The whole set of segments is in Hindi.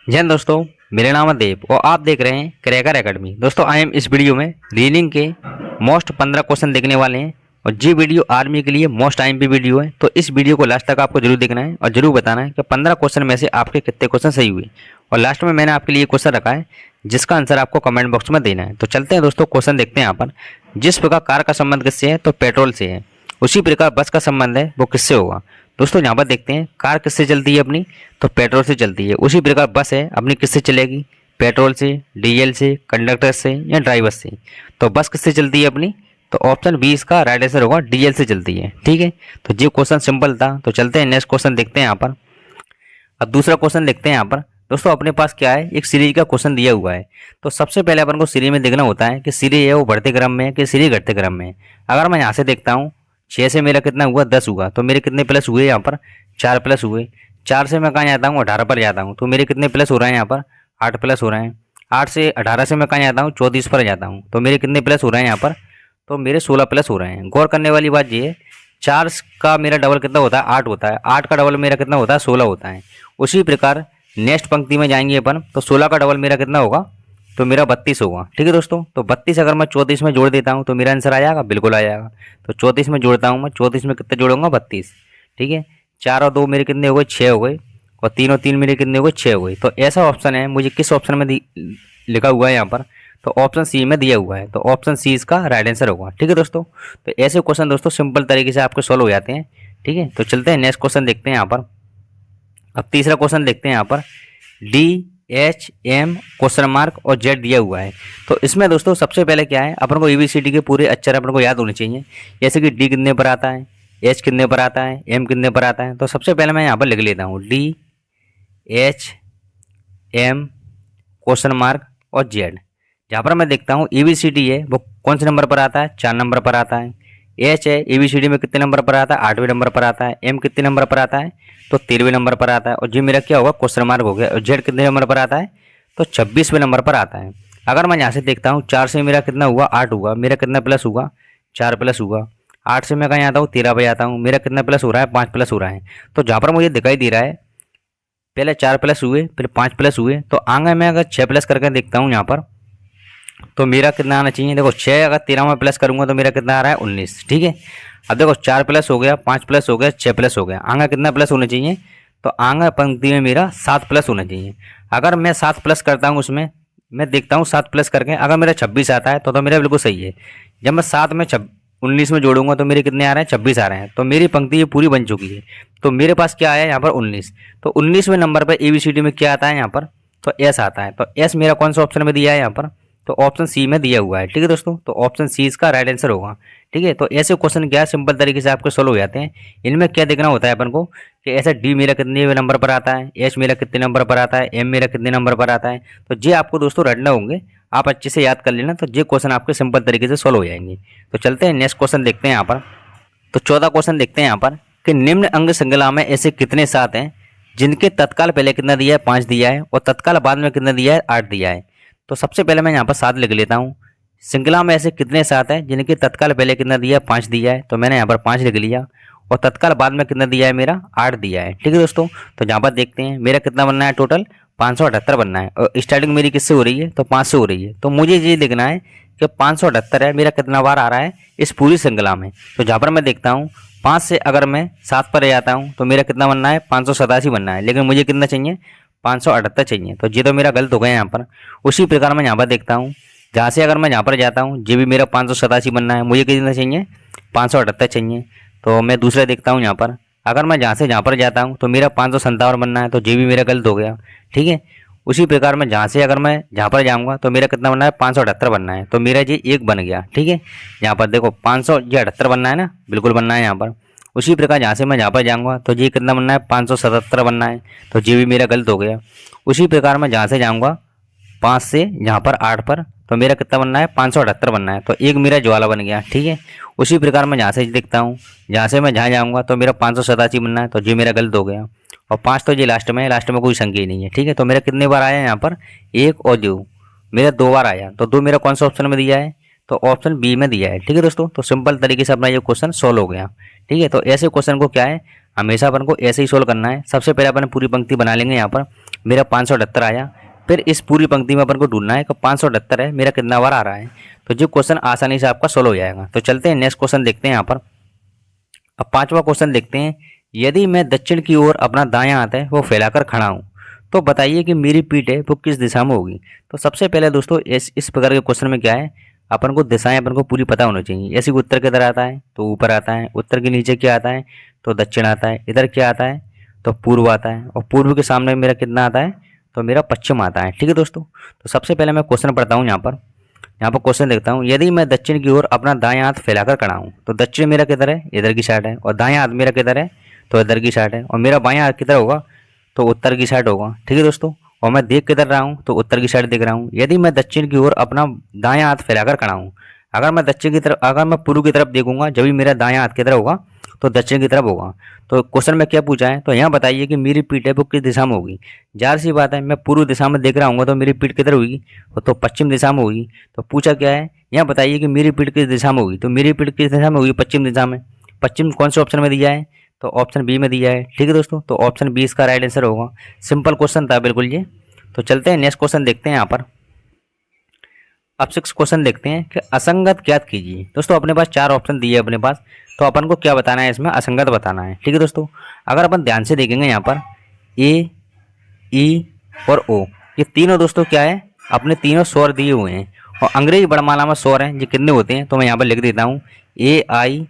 जय हिंद दोस्तों। मेरा नाम है देव और आप देख रहे हैं क्रैकर एकेडमी। दोस्तों आई एम इस वीडियो में रीजनिंग के मोस्ट 15 क्वेश्चन देखने वाले हैं और ये वीडियो आर्मी के लिए मोस्ट आईएमपी वीडियो है। तो इस वीडियो को लास्ट तक आपको जरूर देखना है और जरूर बताना है कि 15 क्वेश्चन में से आपके कितने क्वेश्चन सही हुए। और लास्ट में मैंने आपके लिए क्वेश्चन रखा है जिसका आंसर आपको कमेंट बॉक्स में देना है। तो चलते हैं दोस्तों, क्वेश्चन देखते हैं। यहाँ पर जिस प्रकार कार का संबंध किससे है तो पेट्रोल से है, उसी प्रकार बस का संबंध है वो किससे होगा। दोस्तों यहाँ पर देखते हैं, कार किससे चलती है अपनी तो पेट्रोल से चलती है। उसी प्रकार बस है अपनी किससे चलेगी, पेट्रोल से, डीजल से, कंडक्टर से या ड्राइवर से। तो बस किससे चलती है अपनी, तो ऑप्शन 20 का राइट आंसर होगा, डीजल से चलती है। ठीक है, तो ये क्वेश्चन सिंपल था। तो चलते हैं नेक्स्ट क्वेश्चन देखते हैं यहाँ पर। अब दूसरा क्वेश्चन देखते हैं यहाँ पर। दोस्तों अपने पास क्या है, एक सीरीज का क्वेश्चन दिया हुआ है। तो सबसे पहले अपन को सीरीज में देखना होता है कि सीरीज है वो बढ़ते क्रम में है कि सीरीज घटते क्रम में है। अगर मैं यहाँ से देखता हूँ 6 से मेरा कितना हुआ 10 हुआ, तो मेरे कितने प्लस हुए यहाँ पर 4 प्लस हुए। 4 से मैं कहाँ जाता हूँ 18 पर जाता हूँ, तो मेरे कितने प्लस हो रहे हैं यहाँ पर 8 प्लस हो रहे हैं। 8 से 18 से मैं कहाँ जाता हूँ 34 पर जाता हूँ, तो मेरे कितने प्लस हो रहे हैं यहाँ पर, तो मेरे 16 प्लस हो रहे हैं। गौर करने वाली बात ये है 4 का मेरा डबल कितना होता है 8 होता है, 8 का डबल मेरा कितना होता है 16 होता है। उसी प्रकार नेक्स्ट पंक्ति में जाएंगे अपन तो 16 का डबल मेरा कितना होगा, तो मेरा 32 होगा। ठीक है दोस्तों, तो 32 अगर मैं 34 में जोड़ देता हूँ तो मेरा आंसर आ जाएगा, बिल्कुल आ जाएगा। तो 34 में जोड़ता हूँ मैं, 34 में कितना जोड़ूंगा 32। ठीक है, 4 और 2 मेरे कितने हो गए 6 हो गए, और 3 और 3 मेरे कितने हो गए 6 हो गए। तो ऐसा ऑप्शन है, मुझे किस ऑप्शन में लिखा हुआ है यहाँ पर, तो ऑप्शन सी में दिया हुआ है। तो ऑप्शन सी इसका राइट आंसर होगा। ठीक है दोस्तों, तो ऐसे क्वेश्चन दोस्तों सिंपल तरीके से आपके सॉल्व हो जाते हैं। ठीक है, तो चलते हैं नेक्स्ट क्वेश्चन देखते हैं यहाँ पर। अब तीसरा क्वेश्चन देखते हैं यहाँ पर। DHM क्वेश्चन मार्क और जेड दिया हुआ है। तो इसमें दोस्तों सबसे पहले क्या है, अपन को ABCD के पूरे अक्षर अपन को याद होने चाहिए। जैसे कि D कितने पर आता है, H कितने पर आता है, M कितने पर आता है। तो सबसे पहले मैं यहाँ पर लिख लेता हूँ DHM क्वेश्चन मार्क और जेड। जहाँ पर मैं देखता हूँ ABCD है वो कौन से नंबर पर आता है, 4 नंबर पर आता है। H है ABCD में कितने नंबर पर आता है, 8वें नंबर पर आता है। M कितने नंबर पर आता है, तो 13वें नंबर पर आता है। और जी मेरा क्या होगा क्वेश्चन मार्क हो गया। और जेड कितने नंबर पर आता है, तो 26वें नंबर पर आता है। अगर मैं यहाँ से देखता हूँ 4 से मेरा कितना हुआ 8 हुआ, मेरा कितना प्लस हुआ 4 प्लस हुआ। 8 से मैं कहाँ आता हूँ 13 पे आता हूँ, मेरा कितना प्लस हो रहा है 5 प्लस हो रहा है। तो जहाँ पर मुझे दिखाई दे रहा है पहले 4 प्लस हुए फिर 5 प्लस हुए, तो आगे मैं अगर 6 प्लस करके देखता हूँ यहाँ पर तो मेरा कितना आना चाहिए। देखो 6 अगर 13 में प्लस करूंगा तो मेरा कितना आ रहा है 19। ठीक है, अब देखो 4 प्लस हो गया, 5 प्लस हो गया, 6 प्लस हो गया। आगे कितना प्लस होना चाहिए, तो आगे पंक्ति में मेरा 7 प्लस होना चाहिए। अगर मैं 7 प्लस करता हूँ उसमें मैं देखता हूँ 7 प्लस करके अगर मेरा 26 आता है तो मेरा बिल्कुल सही है। जब मैं 7 में 19 में जोड़ूंगा तो मेरे कितने आ रहे हैं 26 आ रहे हैं। तो मेरी पंक्ति ये पूरी बन चुकी है। तो मेरे पास क्या आया यहाँ पर 19। तो 19वें नंबर पर ABCD में क्या आता है यहाँ पर, तो S आता है। तो S मेरा कौन सा ऑप्शन में दिया है यहाँ पर, तो ऑप्शन सी में दिया हुआ है। ठीक है दोस्तों, तो ऑप्शन सी इसका राइट आंसर होगा। ठीक है, तो ऐसे क्वेश्चन क्या है सिंपल तरीके से आपके सोल्व हो जाते हैं। इनमें क्या देखना होता है अपन को कि ऐसा डी मेरा कितने नंबर पर आता है, एच मेरा कितने नंबर पर आता है, एम मेरा कितने नंबर पर आता है। तो ये आपको दोस्तों रटना होंगे, आप अच्छे से याद कर लेना, तो ये क्वेश्चन आपके सिंपल तरीके से सोल्व हो जाएंगे। तो चलते हैं नेक्स्ट क्वेश्चन देखते हैं यहाँ पर। तो 14 क्वेश्चन देखते हैं यहाँ पर कि निम्न अंग श्रृंखला में ऐसे कितने साथ हैं जिनके तत्काल पहले कितना दिया है 5 दिया है और तत्काल बाद में कितना दिया है 8 दिया है। तो सबसे पहले मैं यहाँ पर 7 लिख लेता हूँ। श्रृंखला में ऐसे कितने साथ हैं जिनके तत्काल पहले कितना दिया है 5 दिया है, तो मैंने यहाँ पर 5 लिख लिया। और तत्काल बाद में कितना दिया है मेरा 8 दिया है। ठीक है दोस्तों, तो यहाँ पर देखते हैं मेरा कितना बनना है टोटल 578 बनना है। और स्टार्टिंग मेरी किससे हो रही है, तो 5 से हो रही है। तो मुझे ये देखना है कि 578 है मेरा कितना बार आ रहा है इस पूरी श्रृंखला में। तो जहाँ पर मैं देखता हूँ 5 से अगर मैं 7 पर जाता हूँ तो मेरा कितना बनना है 587 बनना है, लेकिन मुझे कितना चाहिए 578 चाहिए। तो ये तो मेरा गलत हो गया यहाँ पर। उसी प्रकार मैं यहाँ पर देखता हूँ जहाँ से अगर मैं यहाँ पर जाता हूँ ये भी मेरा 587 बनना है, मुझे कितना चाहिए 578 चाहिए। तो मैं दूसरा देखता हूँ यहाँ पर अगर मैं जहाँ पर जाता हूँ तो मेरा 557 बनना है, तो ये भी मेरा गलत हो गया। ठीक है, उसी प्रकार मैं जहाँ से अगर मैं जहाँ पर जाऊँगा तो मेरा कितना बनना है 578 बनना है, तो मेरा ये 1 बन गया। ठीक है, यहाँ पर देखो 578 बनना है ना, बिल्कुल बनना है यहाँ पर। उसी प्रकार जहाँ से मैं जहाँ पर जाऊँगा तो ये कितना बनना है 577 बनना है, तो ये भी मेरा गलत हो गया। उसी प्रकार मैं जहाँ से जाऊँगा 5 से यहाँ पर 8 पर तो मेरा कितना बनना है 578 बनना है, तो 1 मेरा ज्वाला बन गया। ठीक है, उसी प्रकार मैं जहाँ से देखता हूँ जहाँ से मैं जहाँ जाऊँगा तो मेरा 587 बनना है, तो ये मेरा गलत हो गया। और 5 तो ये लास्ट में कोई संख्या ही नहीं है। ठीक है, तो मेरा कितने बार आया यहाँ पर 1 और 2 मेरा 2 बार आया। तो 2 मेरा कौन सा ऑप्शन में दिया है, तो ऑप्शन बी में दिया है। ठीक है दोस्तों, तो सिंपल तरीके से अपना ये क्वेश्चन सोल्व हो गया। ठीक है, तो ऐसे क्वेश्चन को क्या है हमेशा अपन को ऐसे ही सोल्व करना है। सबसे पहले अपन पूरी पंक्ति बना लेंगे यहाँ पर। मेरा 578 आया। फिर इस पूरी पंक्ति में अपन को ढूंढना है कि 578 है मेरा कितना बार आ रहा है। तो जो क्वेश्चन आसानी से आपका सोल्व हो जाएगा। तो चलते हैं नेक्स्ट क्वेश्चन देखते हैं यहाँ पर। अब 5वां क्वेश्चन देखते हैं। यदि मैं दक्षिण की ओर अपना दायां हाथ है वो फैलाकर खड़ा हूँ तो बताइए कि मेरी पीठ है वो किस दिशा में होगी। तो सबसे पहले दोस्तों इस प्रकार के क्वेश्चन में क्या है, अपन को दिशाएं अपन को पूरी पता होनी चाहिए। ऐसे उत्तर किधर आता है तो ऊपर आता है, उत्तर के नीचे क्या आता है तो दक्षिण आता है, इधर क्या आता है तो पूर्व आता है, और पूर्व के सामने मेरा कितना आता है तो मेरा पश्चिम आता है। ठीक है दोस्तों, तो सबसे पहले मैं क्वेश्चन पढ़ता हूँ। यहाँ पर क्वेश्चन देखता हूँ। यदि मैं दक्षिण की ओर अपना दायां हाथ फैलाकर खड़ा हूँ तो दक्षिण मेरा किधर है, इधर की साइड है, और दायां हाथ मेरा किधर है तो इधर की साइड है, और मेरा बायां हाथ किधर होगा तो उत्तर की साइड होगा। ठीक है दोस्तों, और मैं देख किधर रहा हूँ तो उत्तर की साइड देख रहा हूँ। यदि मैं दक्षिण की ओर अपना दायां हाथ फैलाकर खड़ा हूँ, अगर मैं दक्षिण की तरफ, अगर मैं पूर्व की तरफ देखूंगा जब भी मेरा दायां हाथ किधर होगा तो दक्षिण की तरफ होगा। तो क्वेश्चन में क्या पूछा है, तो यहाँ बताइए कि मेरी पीठ है वो किस दिशा में होगी। जाहिर सी बात है, मैं पूर्व दिशा में देख रहा हूँ तो मेरी पीठ किधर होगी तो पश्चिम दिशा में होगी। तो पूछा क्या है, यहाँ बताइए कि मेरी पीठ किस दिशा में होगी, तो मेरी पीठ किस दिशा में होगी पश्चिम दिशा में। पश्चिम कौन से ऑप्शन में दिया है तो ऑप्शन बी में दिया है। ठीक है दोस्तों, तो ऑप्शन बी इसका राइट आंसर होगा। सिंपल क्वेश्चन था बिल्कुल ये। तो चलते हैं नेक्स्ट क्वेश्चन देखते हैं यहाँ पर। अब 6 क्वेश्चन देखते हैं कि असंगत ज्ञात कीजिए। दोस्तों अपने पास 4 ऑप्शन दिए अपने पास, तो अपन को क्या बताना है, इसमें असंगत बताना है। ठीक है दोस्तों, अगर अपन ध्यान से देखेंगे यहाँ पर ए, ई और ओ, ये तीनों दोस्तों क्या है अपने तीनों स्वर दिए हुए हैं, और अंग्रेजी वर्णमाला में स्वर हैं। ये कितने होते हैं तो मैं यहाँ पर लिख देता हूँ ए, आई,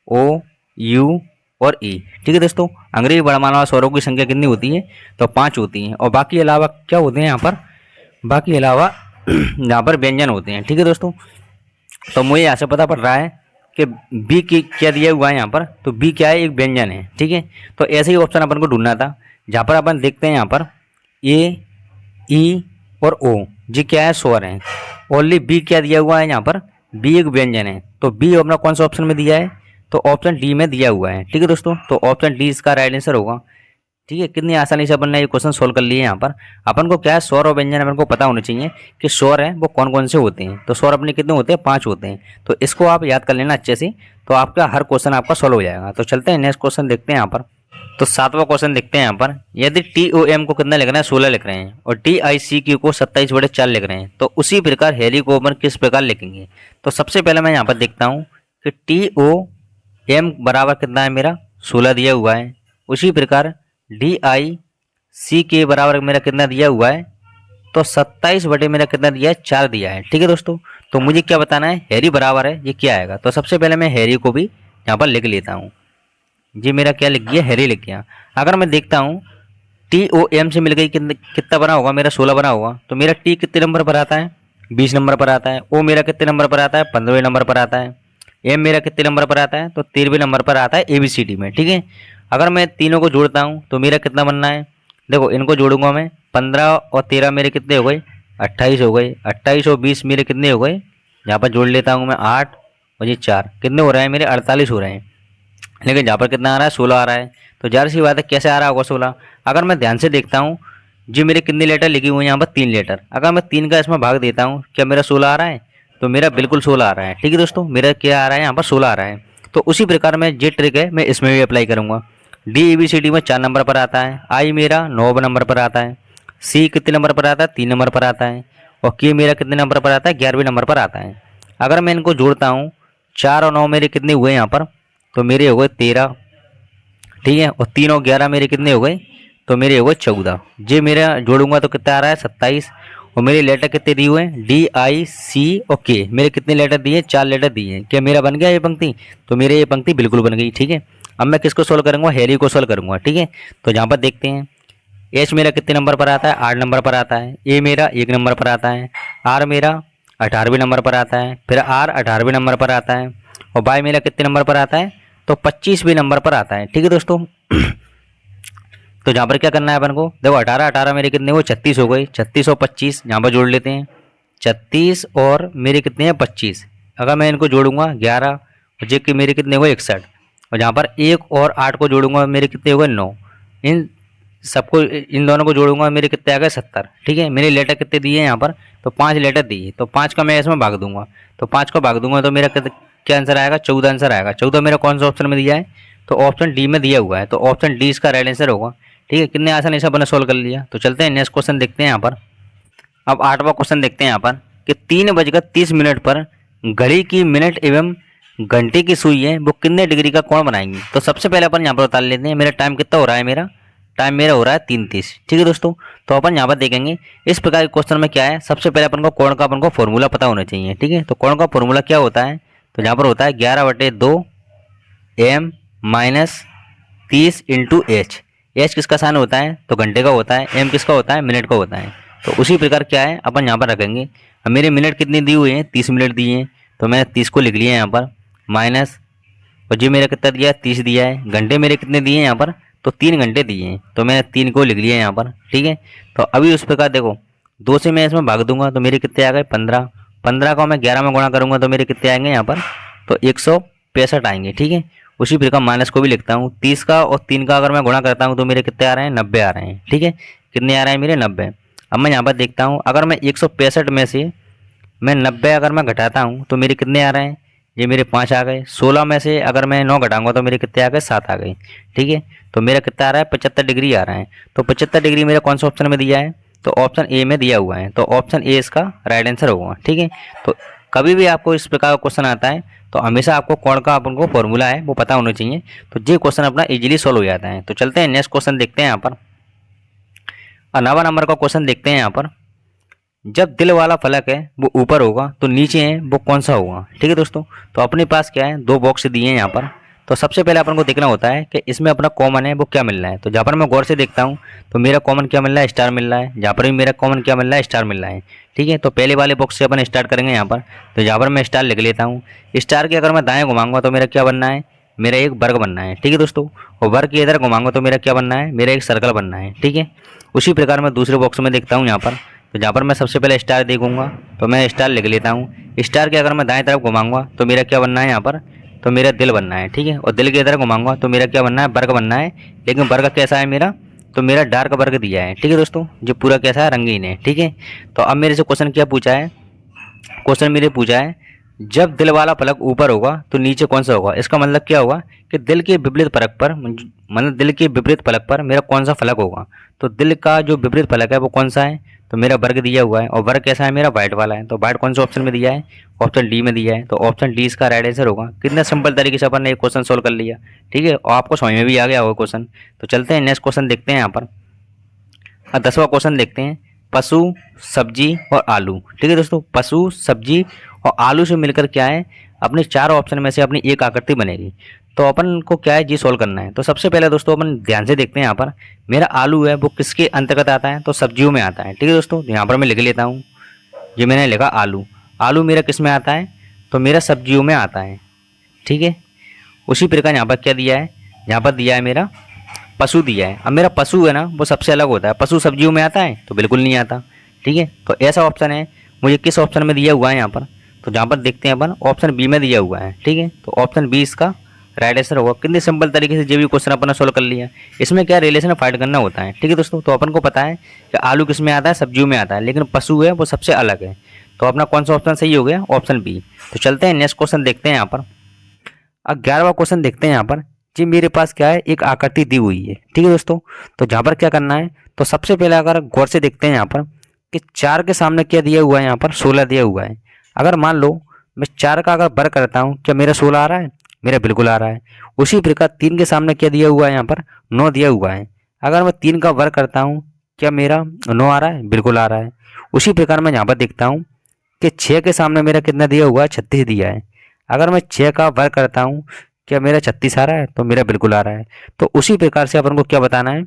ओ, यू और ई। ठीक है दोस्तों, अंग्रेजी वर्णमाला में स्वरों की संख्या कितनी होती है तो 5 होती है, और बाकी अलावा क्या होते हैं यहाँ पर, बाकी अलावा यहाँ पर व्यंजन होते हैं। ठीक है दोस्तों, तो मुझे यहाँ से पता पड़ रहा है कि बी की क्या दिया हुआ है यहाँ पर, तो बी क्या है एक व्यंजन है। ठीक है, तो ऐसे ही ऑप्शन अपन को ढूंढना था, जहाँ पर अपन देखते हैं यहाँ पर ए, ई और ओ जी क्या है स्वर हैं, ओनली बी क्या दिया हुआ है यहाँ पर, बी एक व्यंजन है। तो बी अपना कौन सा ऑप्शन में दिया है तो ऑप्शन डी में दिया हुआ है। ठीक है दोस्तों, तो ऑप्शन डी इसका राइट आंसर होगा। ठीक है, कितनी आसानी से अपन ने ये क्वेश्चन सोल्व कर लिए। यहाँ पर अपन को क्या है स्वर और व्यंजन अपन को पता होना चाहिए कि स्वर है वो कौन कौन से होते हैं। तो स्वर अपने कितने होते हैं 5 होते हैं, तो इसको आप याद कर लेना अच्छे से, तो आपका हर क्वेश्चन आपका सोल्व हो जाएगा। तो चलते हैं नेक्स्ट क्वेश्चन देखते हैं यहाँ पर। तो 7वां क्वेश्चन देखते हैं यहाँ पर। यदि TOM को कितना लिख रहे हैं 16 लिख रहे हैं, और DICQ को 27/4 लिख रहे हैं, तो उसी प्रकार हैरी को अपन किस प्रकार लिखेंगे। तो सबसे पहले मैं यहाँ पर देखता हूँ कि TOM बराबर कितना है मेरा 16 दिया हुआ है, उसी प्रकार DICK बराबर मेरा कितना दिया हुआ है तो 27 बटे मेरा कितना दिया है 4 दिया है। ठीक है दोस्तों, तो मुझे क्या बताना है हैरी बराबर है ये क्या आएगा। तो सबसे पहले मैं हैरी को भी यहाँ पर लिख लेता हूँ, जी मेरा क्या लिख गया हैरी लिख गया। अगर मैं देखता हूँ TOM से मिल गई कितना बना होगा मेरा 16 बना होगा, तो मेरा T कितने नंबर पर आता है 20 नंबर पर आता है, O मेरा कितने नंबर पर आता है 15वें नंबर पर आता है, M मेरा कितने नंबर पर आता है तो 13वें नंबर पर आता है ABCD में। ठीक है, अगर मैं तीनों को जोड़ता हूँ तो मेरा कितना बनना है, देखो इनको जोड़ूंगा मैं 15 और 13 मेरे कितने हो गए 28 हो गए, 28 और 20 मेरे कितने हो गए, यहाँ पर जोड़ लेता हूँ मैं 8 और ये 4 कितने हो रहे हैं मेरे 48 हो रहे हैं। लेकिन यहाँ पर कितना आ रहा है 16 आ रहा है, तो जाहिर सी बात है कैसे आ रहा होगा 16। अगर मैं ध्यान से देखता हूँ जी मेरे कितने लेटर लिखे हुए हैं यहाँ पर 3 लेटर, अगर मैं 3 का इसमें भाग देता हूँ क्या मेरा 16 आ रहा है, तो मेरा बिल्कुल 16 आ रहा है। ठीक है दोस्तों, मेरा क्या आ रहा है यहाँ पर 16 आ रहा है। तो उसी प्रकार मैं जे ट्रिक है मैं इसमें भी अप्लाई करूँगा। DABCD में 4 नंबर पर आता है, आई मेरा 9 नंबर पर आता है, सी कितने नंबर पर आता है 3 नंबर पर आता है, और के मेरा कितने नंबर पर आता है 11वें नंबर पर आता है। अगर मैं इनको जोड़ता हूँ 4 और 9 मेरे कितने हुए यहाँ पर तो मेरे हो गए 13। ठीक है, और 3 और 11 मेरे कितने हो गए तो मेरे हो गए 14। जे मेरा जोड़ूंगा तो कितना आ रहा है 27, और मेरे लेटर कितने दिए हुए हैं DIC और K मेरे कितने लेटर दिए 4 लेटर दिए हैं। क्या मेरा बन गया ये पंक्ति, तो मेरे ये पंक्ति बिल्कुल बन गई। ठीक है, अब मैं किसको सोल्व करूँगा हैरी को सोल्व करूँगा। ठीक है, तो यहाँ पर देखते हैं H मेरा कितने नंबर पर आता है 8 नंबर पर आता है, A मेरा 1 नंबर पर आता है, R मेरा 18वें नंबर पर आता है, फिर R 18वें नंबर पर आता है, और Y मेरा कितने नंबर पर आता है तो 25वें नंबर पर आता है। ठीक है दोस्तों, तो यहाँ पर क्या करना है अपन को, देखो 18 मेरे कितने हुए 36 हो गए, 36 और 25 यहाँ पर जोड़ लेते हैं, 36 और मेरे कितने हैं 25। अगर मैं इनको जोड़ूंगा 11 और जे के मेरे कितने हुए 61, और यहाँ पर 1 और 8 को जोड़ूंगा मेरे कितने हुए 9, इन सबको इन दोनों को जोड़ूंगा मेरे कितने आ गए 70। ठीक है, मेरे लेटर कितने दिए हैं यहाँ पर तो 5 लेटर दिए, तो 5 का मैं इसमें भाग दूंगा, तो 5 को भाग दूंगा तो मेरा क्या आंसर आएगा 14 आंसर आएगा। 14 मेरा कौन सा ऑप्शन में दिया है तो ऑप्शन डी में दिया हुआ है, तो ऑप्शन डी इसका राइट आंसर होगा। ठीक है, कितने आसानी से अपन ने सोल्व कर लिया। तो चलते हैं नेक्स्ट क्वेश्चन देखते हैं यहाँ पर। अब 8वां क्वेश्चन देखते हैं यहाँ पर कि 3:30 पर घड़ी की मिनट एवं घंटे की सुई है वो कितने डिग्री का कोण बनाएंगी। तो सबसे पहले अपन यहाँ पर बता लेते हैं मेरा टाइम कितना हो रहा है। मेरा टाइम मेरा हो रहा है 3:30। ठीक है दोस्तों, तो अपन यहाँ पर देखेंगे इस प्रकार के क्वेश्चन में क्या है। सबसे पहले अपन को कोण का अपन को फॉर्मूला पता होना चाहिए। ठीक है, तो कोण का फॉर्मूला क्या होता है, तो यहाँ पर होता है 11/2 m minus 30 into H. H किसका साइन होता है, तो घंटे का होता है। एम किसका होता है, मिनट का होता है। तो उसी प्रकार क्या है अपन यहाँ पर रखेंगे। अब मेरे मिनट कितनी दी हुई है, 30 मिनट दिए हैं, तो मैंने 30 को लिख लिया है यहाँ पर माइनस, और जी मेरा कितना दिया है, 30 दिया है। घंटे मेरे कितने दिए हैं यहाँ पर, तो 3 घंटे दिए हैं, तो मैंने 3 को लिख लिया है यहाँ पर। ठीक है, तो अभी उस प्रकार देखो 2 से मैं इसमें भाग दूंगा तो मेरे कितने आ गए 15। 15 को मैं 11 में गुणा करूंगा तो मेरे कितने आएंगे यहाँ पर, तो 165 आएंगे। ठीक है, उसी प्रकार माइनस को भी लिखता हूँ। 30 का और 3 का अगर मैं गुणा करता हूँ तो मेरे कितने आ रहे हैं, 90 आ रहे हैं। ठीक है, कितने आ रहे हैं मेरे 90। अब मैं यहाँ पर देखता हूँ अगर मैं 165 में से मैं 90 अगर मैं घटाता हूँ तो मेरे कितने आ रहे हैं, ये मेरे 5 आ गए। 16 में से अगर मैं 9 घटाऊंगा तो मेरे कितने आ गए, 7 आ गए। ठीक है, तो मेरा कितना आ रहा है, 75 डिग्री आ रहा है। तो 75 डिग्री मेरा कौन सा ऑप्शन में दिया है, तो ऑप्शन ए में दिया हुआ है। तो ऑप्शन ए इसका राइट आंसर होगा। ठीक है, तो कभी भी आपको इस प्रकार का क्वेश्चन आता है तो हमेशा आपको कोण का अपन को फॉर्मूला है वो पता होना चाहिए, तो ये क्वेश्चन अपना इजीली सॉल्व हो जाता है। तो चलते हैं नेक्स्ट क्वेश्चन देखते हैं यहाँ पर। 9वां नंबर का क्वेश्चन देखते हैं यहाँ पर। जब दिल वाला फलक है वो ऊपर होगा तो नीचे है वो कौन सा होगा। ठीक है दोस्तों, तो अपने पास क्या है, 2 बॉक्स दिए हैं यहाँ पर। तो सबसे पहले अपन को देखना होता है कि इसमें अपना कॉमन है वो क्या मिल रहा है। तो जहाँ पर मैं गौर से देखता हूँ तो मेरा कॉमन क्या मिल रहा है, स्टार मिल रहा है। जहाँ पर भी मेरा कॉमन क्या मिल रहा है, स्टार मिल रहा है। ठीक है, तो पहले वाले बॉक्स से अपन स्टार्ट करेंगे यहाँ पर। तो जहाँ पर मैं स्टार लिख लेता हूँ। स्टार के अगर मैं दाएँ घुमाऊंगा तो मेरा क्या बनना है, मेरा एक वर्ग बनना है। ठीक है दोस्तों, और वर्ग के इधर घुमाऊंगा तो मेरा क्या बनना है, मेरा एक सर्कल बनना है। ठीक है, उसी प्रकार मैं दूसरे बॉक्स में देखता हूँ यहाँ पर। तो जहाँ पर मैं सबसे पहले स्टार देखूंगा तो मैं स्टार लिख लेता हूँ। स्टार के अगर मैं दाएं तरफ घुमाऊंगा तो मेरा क्या बनना है यहाँ पर, तो मेरा दिल बनना है। ठीक है, और दिल के इधर घुमाऊंगा तो मेरा क्या बनना है, वर्ग बनना है। लेकिन वर्ग कैसा है मेरा, तो मेरा डार्क वर्ग दिया है। ठीक है दोस्तों, जो पूरा कैसा है, रंगीन है। ठीक है, तो अब मेरे से क्वेश्चन क्या पूछा है, क्वेश्चन मेरे पूछा है जब दिल वाला फलक ऊपर होगा तो नीचे कौन सा होगा। इसका मतलब क्या होगा कि दिल के विपरीत फलक पर, मतलब दिल के विपरीत फलक पर मेरा कौन सा फलक होगा। तो दिल का जो विपरीत फलक है वो कौन सा है, तो मेरा वर्ग दिया हुआ है। और वर्ग कैसा है मेरा, वाइट वाला है। तो वाइट कौन सा ऑप्शन में दिया है, ऑप्शन डी में दिया है। तो ऑप्शन डी इसका राइट आंसर होगा। कितना सिंपल तरीके से अपन ने एक क्वेश्चन सोल्व कर लिया। ठीक है, और आपको समझ में भी आ गया होगा क्वेश्चन। तो चलते हैं नेक्स्ट क्वेश्चन देखते हैं यहाँ पर। 10वां क्वेश्चन देखते हैं, पशु, सब्जी और आलू। ठीक है दोस्तों, पशु, सब्जी और आलू से मिलकर क्या है, अपने 4 ऑप्शन में से अपनी एक आकृति बनेगी। तो अपन को क्या है जी सोल्व करना है। तो सबसे पहले दोस्तों अपन ध्यान से देखते हैं यहाँ पर, मेरा आलू है वो किसके अंतर्गत आता है, तो सब्जियों में आता है। ठीक है दोस्तों, यहाँ पर मैं लिख लेता हूँ, ये मैंने लिखा आलू। आलू मेरा किस में आता है, तो मेरा सब्जियों में आता है। ठीक है, उसी प्रकार यहाँ पर क्या दिया है, यहाँ पर दिया है मेरा पशु दिया है। अब मेरा पशु है ना वो सबसे अलग होता है। पशु सब्जियों में आता है, तो बिल्कुल नहीं आता। ठीक है, तो ऐसा ऑप्शन है मुझे किस ऑप्शन में दिया हुआ है यहाँ पर, तो जहाँ पर देखते हैं अपन ऑप्शन बी में दिया हुआ है। ठीक है, तो ऑप्शन बी इसका राइट आंसर होगा। कितने सिंपल तरीके से जो भी क्वेश्चन अपन ने सोल्व कर लिया। इसमें क्या रिलेशन फाइंड करना होता है। ठीक है दोस्तों, तो अपन को पता है कि आलू किस में आता है, सब्जियों में आता है, लेकिन पशु है वो सबसे अलग है। तो अपना कौन सा ऑप्शन सही हो गया, ऑप्शन बी। तो चलते हैं नेक्स्ट क्वेश्चन देखते हैं यहाँ पर। 11वां क्वेश्चन देखते हैं यहाँ पर। जी मेरे पास क्या है, एक आकृति दी हुई है। ठीक है दोस्तों, तो जहाँ पर क्या करना है, तो सबसे पहले अगर गौर से देखते हैं यहाँ पर कि 4 के सामने क्या दिया हुआ है, यहाँ पर 16 दिया हुआ है। अगर मान लो मैं 4 का अगर वर्ग करता हूँ, क्या मेरा 16 आ रहा है, मेरा बिल्कुल आ रहा है। उसी प्रकार 3 के सामने क्या दिया हुआ है, यहाँ पर 9 दिया हुआ है। अगर मैं 3 का वर्ग करता हूँ, क्या मेरा 9 आ रहा है, बिल्कुल आ रहा है। उसी प्रकार मैं यहाँ पर देखता हूँ कि 6 के सामने मेरा कितना दिया हुआ है, 36 दिया है। अगर मैं 6 का वर्ग करता हूँ, क्या मेरा 36 आ रहा है, तो मेरा बिल्कुल आ रहा है। तो उसी प्रकार से अपन को क्या बताना है,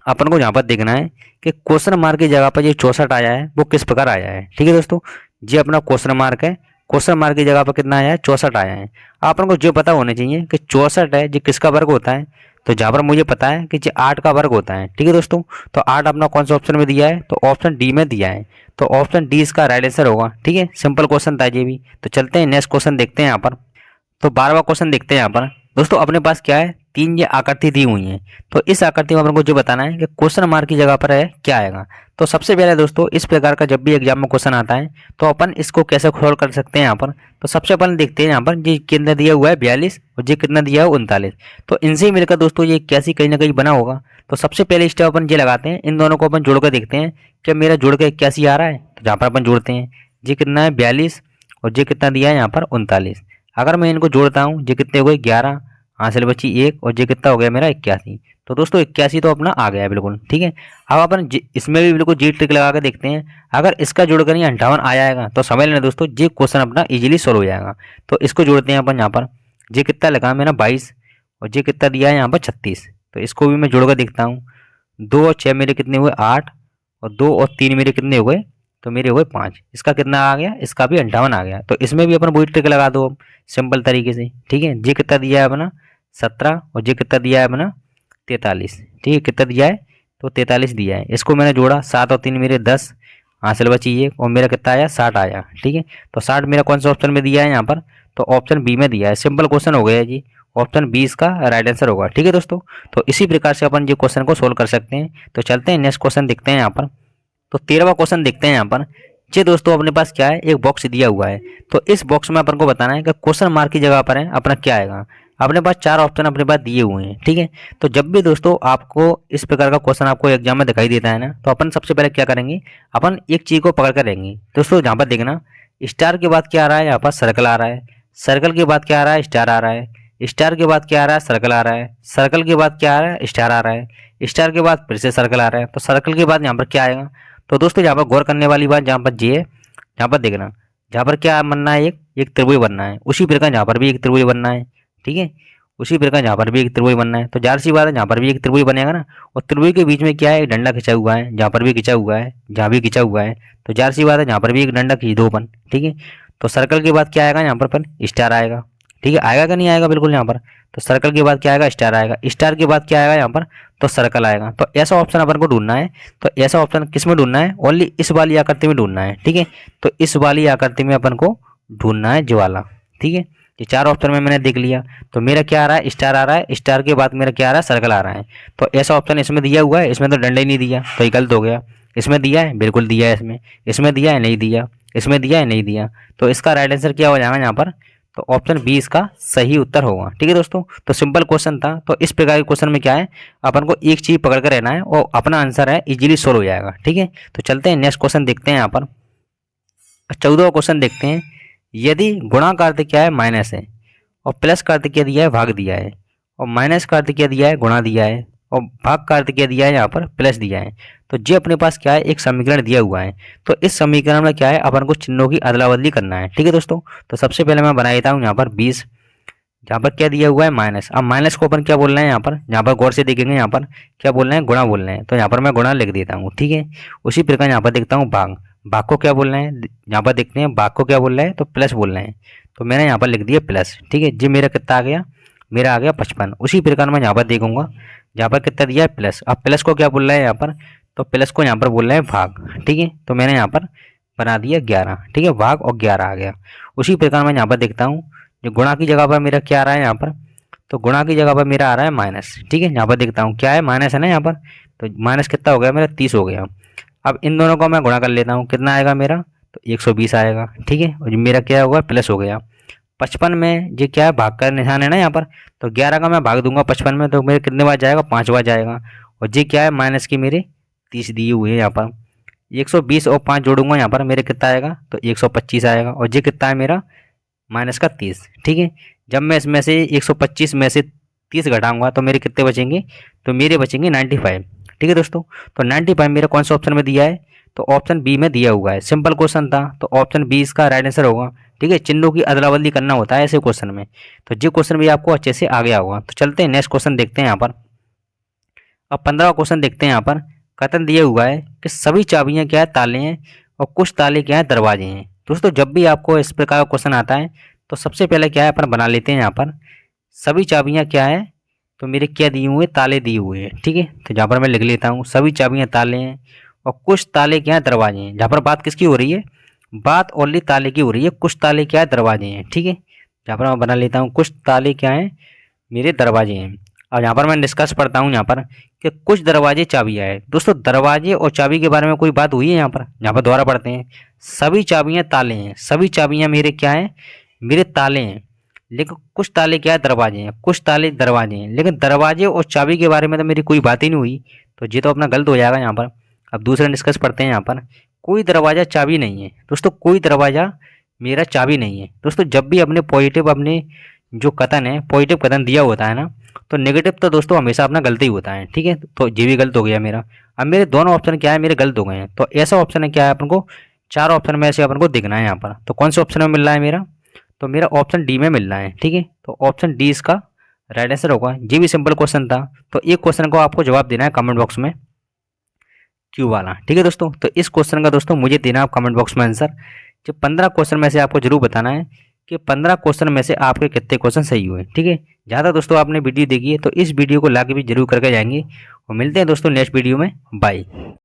अपन को यहाँ पर देखना है कि क्वेश्चन मार्क की जगह पर जो 64 आया है वो किस प्रकार आया है। ठीक है दोस्तों, ये अपना क्वेश्चन मार्क है। क्वेश्चन मार्क की जगह पर कितना आया है, 64 आया है। अपन को जो पता होना चाहिए कि 64 है जो किसका वर्ग होता है, तो जहाँ पर मुझे पता है कि जो 8 का वर्ग होता है। ठीक है दोस्तों, तो 8 अपना कौन सा ऑप्शन में दिया है, तो ऑप्शन डी में दिया है। तो ऑप्शन डी इसका राइट आंसर होगा। ठीक है, सिंपल क्वेश्चन था ये भी। तो चलते हैं नेक्स्ट क्वेश्चन देखते हैं यहाँ पर। तो 12वां क्वेश्चन देखते हैं यहाँ पर। दोस्तों अपने पास क्या है, 3 ये आकृति दी हुई है। तो इस आकृति में अपन को जो बताना है कि क्वेश्चन मार्क की जगह पर है क्या आएगा। तो सबसे पहले दोस्तों इस प्रकार का जब भी एग्जाम में क्वेश्चन आता है तो अपन इसको कैसे सोल्व कर सकते हैं यहाँ पर। तो सबसे अपन देखते हैं यहाँ पर ये कितना दिया हुआ है 42 और ये कितना दिया है 39। तो इनसे ही मिलकर दोस्तों ये 81 कहीं ना कहीं बना होगा। तो सबसे पहले स्टेप अपन ये लगाते हैं, इन दोनों को अपन जोड़ कर देखते हैं कि मेरा जोड़ के 81 आ रहा है। तो जहाँ पर अपन जोड़ते हैं, ये कितना है 42 और ये कितना दिया है यहाँ पर 39। अगर मैं इनको जोड़ता हूँ, ये कितने हो गए 11, हासिल बची 1 और ये कितना हो गया मेरा 81। तो दोस्तों 81 तो अपना आ गया है बिल्कुल, ठीक है। अब अपन इसमें भी बिल्कुल जी ट्रिक लगा के देखते हैं, अगर इसका जोड़ कर 58 आ जाएगा तो समझ लेना दोस्तों ये क्वेश्चन अपना इजीली सॉल्व हो जाएगा। तो इसको जोड़ते हैं अपन यहाँ पर, ये कितना लगा मेरा 22 और ये कितना दिया है यहाँ पर 36। तो इसको भी मैं जोड़ कर देखता हूँ, 2 और 6 मेरे कितने हुए 8 और 2 और 3 मेरे कितने हो गए, तो मेरे हो गए 5। इसका कितना आ गया, इसका भी 58 आ गया। तो इसमें भी अपन वही ट्रिक लगा दो सिंपल तरीके से, ठीक है। ये कितना दिया है अपना 17 और ये कितना दिया है अपना 43, ठीक है। कितना दिया है तो 43 दिया है। इसको मैंने जोड़ा, 7 और 3 मेरे 10, हासिल बची 1 और मेरा कितना आया 60 आया, ठीक है। तो 60 मेरा कौन सा ऑप्शन में दिया है यहाँ पर, तो ऑप्शन बी में दिया है। सिंपल क्वेश्चन हो गया जी, ऑप्शन 20 का राइट आंसर होगा, ठीक है दोस्तों। तो इसी प्रकार से अपन ये क्वेश्चन को सोल्व कर सकते हैं। तो चलते हैं नेक्स्ट क्वेश्चन देखते हैं यहाँ पर। तो 13वां क्वेश्चन देखते हैं यहाँ पर। ये दोस्तों अपने पास क्या है, एक बॉक्स दिया हुआ है। तो इस बॉक्स में अपन को बताना है कि क्वेश्चन मार्क की जगह पर है अपना क्या आएगा। अपने पास 4 ऑप्शन अपने पास दिए हुए हैं, ठीक है। तो जब भी दोस्तों आपको इस प्रकार का क्वेश्चन आपको एग्जाम में दिखाई देता है ना, तो अपन सबसे पहले क्या करेंगे, अपन एक चीज को पकड़ कर रहेंगे। दोस्तों जहाँ पर देखना, स्टार के बाद क्या आ रहा है, यहाँ पर सर्कल आ रहा है। सर्कल के बाद क्या आ रहा है, स्टार आ रहा है। स्टार के बाद क्या आ रहा है, सर्कल आ रहा है। सर्कल के बाद क्या आ रहा है, स्टार आ रहा है। स्टार के बाद फिर से सर्कल आ रहा है। तो सर्कल के बाद यहाँ पर क्या आएगा, तो दोस्तों यहाँ पर गौर करने वाली बात जहाँ पर ये है, यहाँ पर देखना, जहाँ पर क्या बनना है, एक त्रिभुज बनना है। उसी प्रकार यहाँ पर भी एक त्रिभुज बनना है, ठीक है। उसी प्रकार यहाँ पर भी एक त्रिभुज बनना है। तो जाहिर सी बात है, यहाँ पर भी एक त्रिभुज बनेगा ना। और त्रिभुज के बीच में क्या है, एक डंडा खिंचा हुआ है, जहाँ पर भी खिंचा हुआ है, जहाँ भी खिंचा हुआ है। तो जाहिर सी बात है, यहाँ पर भी एक डंडा खींच दो अपन, ठीक है। तो सर्कल के बाद क्या आएगा, यहाँ पर स्टार आएगा, ठीक है। आएगा कि नहीं आएगा, बिल्कुल यहाँ पर। तो सर्कल के बाद क्या आएगा, स्टार आएगा। स्टार के बाद क्या आएगा यहाँ पर, तो सर्कल आएगा। तो ऐसा ऑप्शन अपन को ढूंढना है। तो ऐसा ऑप्शन किस में ढूंढना है, ओनली इस वाली आकृति में ढूंढना है, ठीक है। तो इस वाली आकृति में अपन को ढूंढना है, जो वाला, ठीक है। ये 4 ऑप्शन में मैंने देख लिया। तो मेरा क्या आ रहा है, स्टार आ रहा है। स्टार के बाद मेरा क्या आ रहा है, सर्कल आ रहा है। तो ऐसा ऑप्शन इसमें दिया हुआ है, इसमें तो डंडा ही नहीं दिया, तो ये गलत हो गया। इसमें दिया है, बिल्कुल दिया है। इसमें दिया है, नहीं दिया। इसमें दिया है, नहीं दिया। तो इसका राइट आंसर क्या हो जाएगा यहाँ पर, तो ऑप्शन बी इसका सही उत्तर होगा, ठीक है दोस्तों। तो सिंपल क्वेश्चन था। तो इस प्रकार के क्वेश्चन में क्या है, अपन को एक चीज पकड़ कर रहना है और अपना आंसर है इजीली सोल्व हो जाएगा, ठीक है। तो चलते हैं नेक्स्ट क्वेश्चन देखते हैं यहाँ पर। 14वां क्वेश्चन देखते हैं। यदि गुणा का अर्थ क्या है, माइनस है, और प्लस का अर्थ क्या दिया है, भाग दिया है, और माइनस का अर्थ क्या दिया है, गुणा दिया है, और भाग का अर्थ क्या दिया है, यहाँ पर प्लस दिया है। तो ये अपने पास क्या है, एक समीकरण दिया हुआ है। तो इस समीकरण में क्या है, अपन को चिन्हों की अदला बदली करना है, ठीक है दोस्तों। तो सबसे पहले मैं बना देता हूँ यहाँ पर 20, जहाँ पर क्या दिया हुआ है, माइनस। अब माइनस को अपन क्या बोलना है, यहाँ पर यहाँ पर गौर से देखेंगे, यहाँ पर क्या बोलना है, गुणा बोलना है। तो यहाँ पर मैं गुणा लिख देता हूँ, ठीक है। उसी प्रकार यहाँ पर देखता हूँ भाग। भाग को क्या बोलना है, यहाँ पर देखते हैं, भाग को क्या बोलना है, तो प्लस बोलना है। तो मैंने यहाँ पर लिख दिया प्लस, ठीक है। जी मेरा कितना आ गया, मेरा आ गया 55। उसी प्रकार मैं यहाँ पर देखूंगा, यहाँ पर कितना दिया है, प्लस। अब प्लस को क्या बोल रहा है यहाँ पर, तो प्लस को यहाँ पर बोल रहा है भाग, ठीक है। तो मैंने यहाँ पर बना दिया 11, ठीक है। भाग और 11 आ गया। उसी प्रकार मैं यहाँ पर देखता हूँ, जो गुणा की जगह पर मेरा क्या आ रहा है यहाँ पर, तो गुणा की जगह पर मेरा आ रहा है माइनस, ठीक है। यहाँ पर देखता हूँ क्या है, माइनस है ना यहाँ पर। तो माइनस कितना हो गया मेरा, 30 हो गया। अब इन दोनों को मैं गुणा कर लेता हूँ, कितना आएगा मेरा, तो 120 आएगा, ठीक है। और मेरा क्या होगा, प्लस हो गया। 55 में ये क्या है, भाग का निशान है ना यहाँ पर। तो 11 का मैं भाग दूंगा 55 में, तो मेरे कितने बार जाएगा, 5 बार जाएगा। और ये क्या है, माइनस की मेरे 30 दिए हुए हैं यहाँ पर। 120 और 5 जोड़ूंगा यहाँ पर, मेरे कितना आएगा, तो 125 आएगा। और ये कितना है मेरा, माइनस का 30, ठीक है। जब मैं इसमें से 125 में से 30 घटाऊंगा तो मेरे कितने बचेंगे, तो मेरे बचेंगे 95, ठीक है दोस्तों। तो 95 मेरा कौन सा ऑप्शन में दिया है, तो ऑप्शन बी में दिया हुआ है। सिंपल क्वेश्चन था, तो ऑप्शन बी इसका राइट आंसर होगा, ठीक है। चिन्हों की अदला बदली करना होता है ऐसे क्वेश्चन में। तो ये क्वेश्चन भी आपको अच्छे से आ गया होगा। तो चलते हैं नेक्स्ट क्वेश्चन देखते हैं यहाँ पर। अब 15वां क्वेश्चन देखते हैं यहाँ पर। कथन दिया हुआ है कि सभी चाबियां क्या है, ताले हैं, और कुछ ताले क्या है, दरवाजे हैं। दोस्तों जब भी आपको इस प्रकार का क्वेश्चन आता है, तो सबसे पहले क्या है, अपन बना लेते हैं यहाँ पर सभी चाबियां क्या है, तो मेरे क्या दिए हुए, ताले दिए हुए हैं, ठीक है। तो जहाँ पर मैं लिख लेता हूँ, सभी चाबियां ताले हैं और कुछ ताले क्या है, दरवाजे हैं। जहाँ पर बात किसकी हो रही है, बात ओनली ताले की हो रही है। कुछ ताले क्या है, दरवाजे हैं, ठीक है। जहाँ पर मैं बना लेता हूँ, कुछ ताले क्या हैं, मेरे दरवाजे हैं। और यहाँ पर मैं डिस्कस पढ़ता हूँ यहाँ पर कि कुछ दरवाजे चाबियाँ हैं। दोस्तों दरवाजे और चाबी के बारे में कोई बात हुई है यहाँ पर, यहाँ पर दोबारा पढ़ते हैं। सभी चाबियाँ ताले हैं, सभी चाबियाँ मेरे क्या हैं, मेरे ताले हैं। लेकिन कुछ ताले क्या है, दरवाजे हैं, कुछ ताले दरवाजे हैं, लेकिन दरवाजे और चाबी के बारे में तो मेरी कोई बात ही नहीं हुई, तो ये तो अपना गलत हो जाएगा यहाँ पर। अब दूसरा डिस्कस पढ़ते हैं यहाँ पर। कोई दरवाजा चाबी नहीं है दोस्तों, कोई दरवाजा मेरा चाबी नहीं है दोस्तों। जब भी अपने पॉजिटिव, अपने जो कथन है पॉजिटिव कथन दिया होता है ना, तो नेगेटिव तो दोस्तों हमेशा अपना गलती होता है, ठीक है। तो ये भी गलत हो गया मेरा। अब मेरे दोनों ऑप्शन क्या है, मेरे गलत हो गए हैं। तो ऐसा ऑप्शन है क्या है, अपन को 4 ऑप्शन में से अपन को दिखना है यहाँ पर। तो कौन से ऑप्शन में मिल रहा है मेरा, तो मेरा ऑप्शन डी में मिल रहा है, ठीक है। तो ऑप्शन डी इसका राइट आंसर होगा। ये भी सिंपल क्वेश्चन था। तो एक क्वेश्चन को आपको जवाब देना है कमेंट बॉक्स में, क्यू वाला, ठीक है दोस्तों। तो इस क्वेश्चन का दोस्तों मुझे देना है कमेंट बॉक्स में आंसर। जो 15 क्वेश्चन में से आपको जरूर बताना है कि 15 क्वेश्चन में से आपके कितने क्वेश्चन सही हुए, ठीक है। ज़्यादा दोस्तों आपने वीडियो देखी है तो इस वीडियो को लाइक भी जरूर करके जाएंगे, और मिलते हैं दोस्तों नेक्स्ट वीडियो में। बाय।